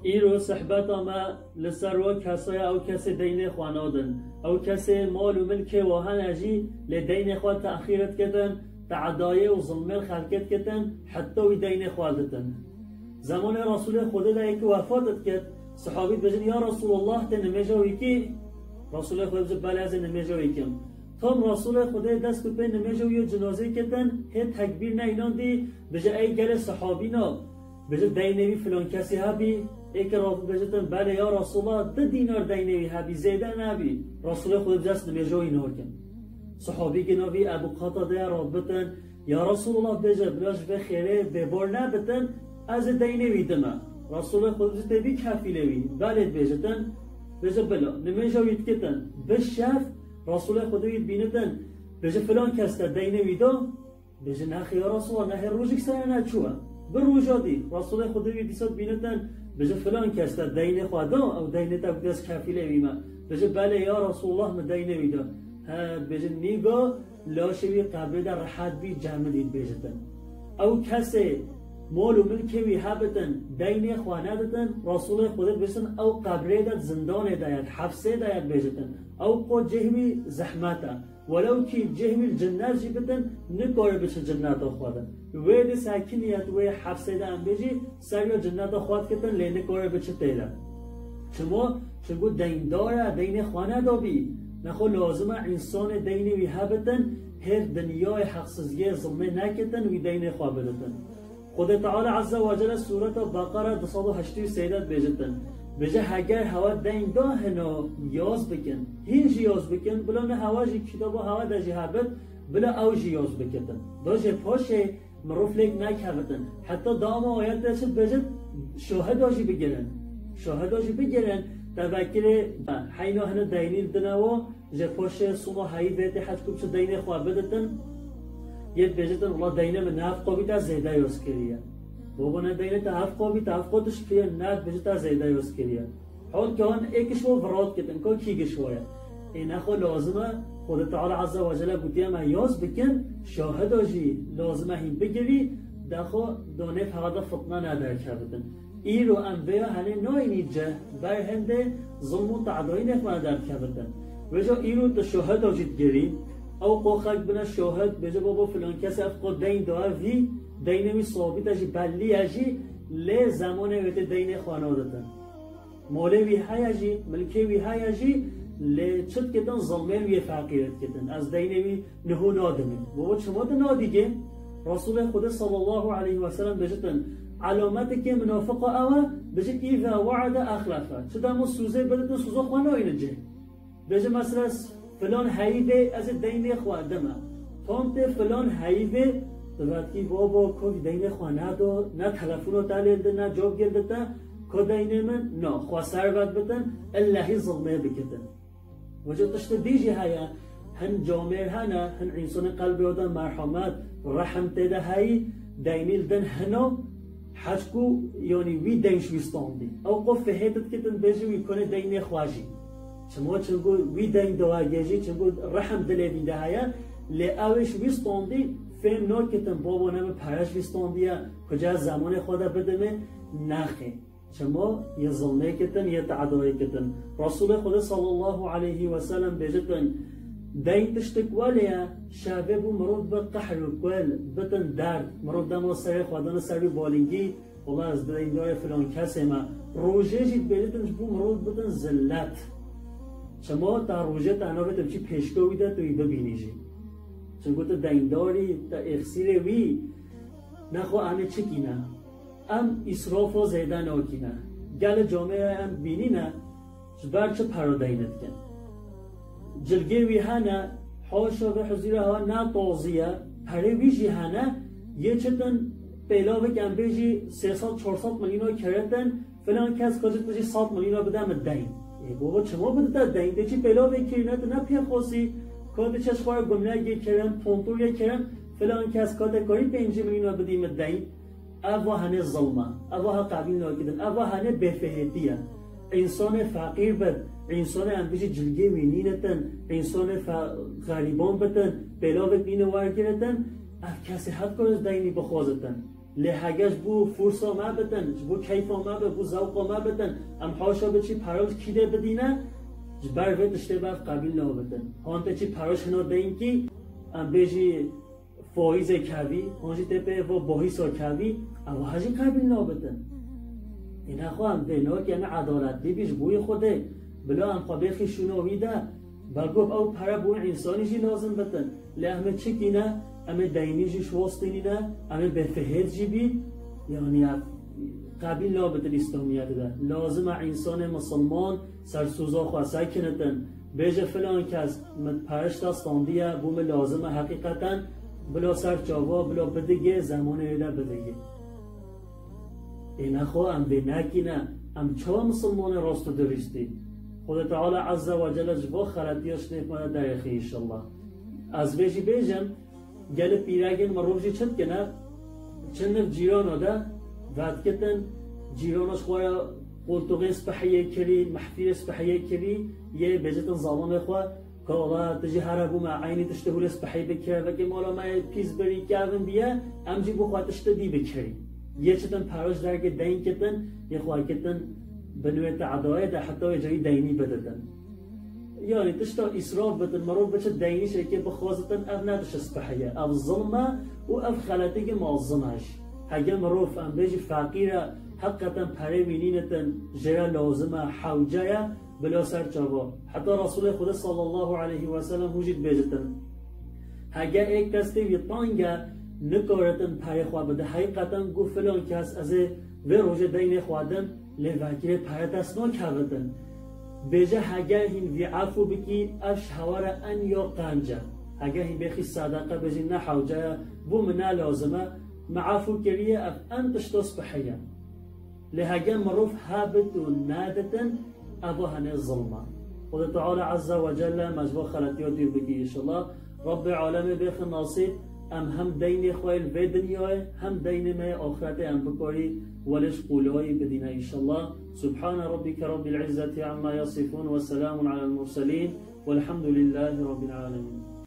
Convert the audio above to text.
ایرو صحبت ما لسروا کسای او کسی دین خوانادن او کسی مال و ملک وهن اجی لدین خواد تأخیرت کتن تعدایه و ظلمل خلقت کتن حتی و دین خوادتن زمان رسول خدا دا یک وفاتت کت صحابی بجن یا رسول الله ته نمیجوی کی رسول خدا بجن بله از نمیجوی کم تام رسول خدا دست به نمیجوی و جنازه کتن هی تکبیر نه اینان دی بجن ای گل صحابی نا بجن دینوی فلان کسی هبی ایک رافت بجتن بله یا رسول الله 10 دینار دینوی هبی زیده نبی رسول خدا دست نمیجوی نور کن صحابی که نوی ابو قتاده رابطن یا رسول الله بجن بلاش به خیره به بار نبتن از دینوی دمه رسول خدا بجن بی کفیلوی بله بجتن بجن بلا نمیجوید کتن بشف رسول خدا بینتن بجن فلان کسته دینوی دا بجن نخی یا رسول الله نه روزی سر نه چوه بر روزادی رسول خدا دیسات بینتن بجن فلان کسته دین خدا او دین تا دست کفیلوی ما بجن بله یا رسول الله مدینوی دا بجن نیگا لاشوی قبر در راحت بی جمع دید بجتن او کسی مال و ملکوی هبتن دین خوانه دتن رسول خدا بجتن او قبره داد زندان داید حفظه داید بجتن او قو جهوی زحمتا ولو کی جهوی الجنات جبتن نکاره بچه جنات خواهدن وید ساکنیت وی حفظه دان بجی سریا جنات خواد کتن لی نکاره بچه تیلا چمو دین داره دین خوانه دابی نخو لازمه انسان دینی وی هبتن هر دنیای حقسزگی ظلمه نکتن وی دین خواه بدتن خود تعالی عز و جل سورة بقره 283 بجتن بجه اگر هوا دین دا هنو یاز بکن هیچ یاز بکن بلا نه هواجی کتاب و هوا دجی هبت بلا اوجی یاز بکتن داجه پاشه مروف لیک نکهبتن حتی دام آیت داشت بجد شاهد آجی بگیرن تبکر حینا هنو دینیل دنوا جه پاشه سوما هایی بیت حد کبچه دین خواه بدتن یه بجتن الله دینه من نفت قابی تا زیده یاز کریه بابا نه دینه تا هفت قابی تا هفت قادش کریه نه بجتا زیده یاز کریه حال که هن ایکش و وراد کتن که کیگش واید این اخو لازمه خود تعالی عز و جل گوتیه ما یاز بکن شاهد آجی لازمه هین بگیری دخو دانه فقط فتنه ندار کردن ای رو انبیا هنه ناینی جه بر هنده ظلم و تعدایی نفمه در کردن وجا ای رو تا شاهد آجید گیری او قوخک بنا شاهد بجا بابا فلان کسی افقا دین داره وی دینمی ثابت اجی بلی اجی لی زمان ویت دین خوانه دادن موله وی های اجی ملکه وی های اجی لی چت کتن ظلمه وی فقیرت کتن از دینمی نهو نادمه بابا چما دا نادیگه رسول خود صلی الله علیه و سلم بجتن علامت که منافق اوه بجه ایفا وعد اخلافه چه دامو سوزه بدتن سوزه خوانه اینجه بجه مثلا فلان هایده از دین خوادمه تانت فلان هایده دوباره بابا کوی دین خوانه دو نه تلفن تعلیل ده نه جواب گرده که دین من نه خواسر ود بتن اللهی ظلمه بکتن وجه تشت دیجی هیا هن جامعه هنه هن انسان قلبی آدم مرحمت رحم تده هایی دینیل دن هنو حجکو یعنی وی دینش ویستاندی او قف فهیدت کتن بیجی وی کنه دین خواجی چنگو وی دین دواگیجی چنگو رحم دلی بیده هیا لی اوش ویستاندی فهم نور کتن بابا نمه پرش ویستاندیه کجا زمان خدا بدمه نخی چما یه ظلمه کتن یه تعدایی کتن رسول خدا صلی الله علیه و سلم بجتن دین تشتکوالیا شعبه بو مرود به قحر و کل بتن درد مرود دم سر خودان سر بالینگی والله از دین داره فلان کسی ما روژه جید بجتن بو مرود بتن زلت چما تا روژه تنها بتن چی پیشگوی ده توی ببینیجی چون گوته دینداری تا اخسیر وی نخو همه چکی نه ام اسراف و زیده ناکی نه گل جامعه هم بینی نه بر چه پرادینت کن جلگه وی هنه حاشا و حضیر ها نه تازیه پره ویجی هنه یه چتن پیلاوه کم بیجی 300-400 میلیون کردن فلان کس کجا تجی 100 میلیون بدم دین بابا چما بده دین دیجی پیلاوه کرینت نه پی خاصی کاد چشخوار گمنگی کرم پونتوری کرم فلان کس کاد کاری 5 میلیون بدیم دین اوا هنه ظلمه اوا ها قبیل ناکیدن اوا هنه بفهتیه انسان فقیر بد انسان انبیش جلگه وینینتن انسان غریبان بتن بلاوه بینه ورگیرتن اف کسی حد کنز دینی بخوازتن لهجش بو فرصة ما بدن بو كيف ما بو ذوق ما بدن ام حاشا بچی پراش کیده بدینه جبر وقت اشتباه قبیل نه بدن هانت چی پراش هنو دین کی ام بیجی فایز کوی هانجی تپه و باهیسا کوی او هجی قبیل نه بدن این خواهم بنا که ام عدالت دی بیش بوی خوده بلا ام خبیخی شنوی ده بلگوب او پرا بو انسانی جی لازم بدن لهم چی کینه ام دینی جی شواستینی نه ام بفهد جی بی یعنی قبیل نابد الاسلامیت ده لازم انسان مسلمان سرسوزا خواسته کنتن بیجه فلان کس پرشت استاندیه بوم لازم حقیقتا بلا سر جاوا بلا بدگه زمان ایده بدگه این خواه ام به نکنه ام چه مسلمان راست و درستی خود تعالی عز و جل جوا خلطیاش نفمانه در اخی انشالله از بیجی بیجم گل پیرگن مروجی چند کنه چند نف جیران ده وقت کتن جیرانش خواه قلتوغی اسپحیه کری محفیر اسپحیه کری یه بجتن ظالم خواه که الله تجی هربو ما عینی تشتهول اسپحیه بکره و که مالا ما پیز بری کردن بیه امجی بو خواه تشتدی بکری یه چتن پراش درگه دین کتن یه خواه کتن بنوی تعدایه ده حتی یه جایی دینی بددن یعنی تشتا اسراف بدن مروف بچه دینیشه که بخوازتن اف ندش اسپحیه اف ظلمه و اف خلطه معظمش اگر مروف ام بیجی فقیره حقیقتا پره بینینتن جرا لازمه حوجه بلا سر جوا حتی رسول خدا صلی الله علیه و سلم وجود بیجتن اگر ایک کسی ویطانگه نکارتن پره خواه بده حقیقتا گو فلان کس از و روژه دین خوادن لوکیل پره دست نکردن بیجه اگر هین وی عفو بکی اش هوار ان یا قنجه اگر هین بخی صدقه بیجی نه حوجه بو منه لازمه معفو کریه اف انتش تصبحیه لهجا مروف هابت و نادتا أبوها الظلمة خد تعالى عز وجل مجبور خلطيات بكي إن شاء الله رب العالمين بيخ الناصيب هم دين خويل في دنياي هم دين ما آخرته هم بكاري ولش قولوي بدينا إن شاء الله سبحان ربك رب العزة عما يصفون وسلام على المرسلين والحمد لله رب العالمين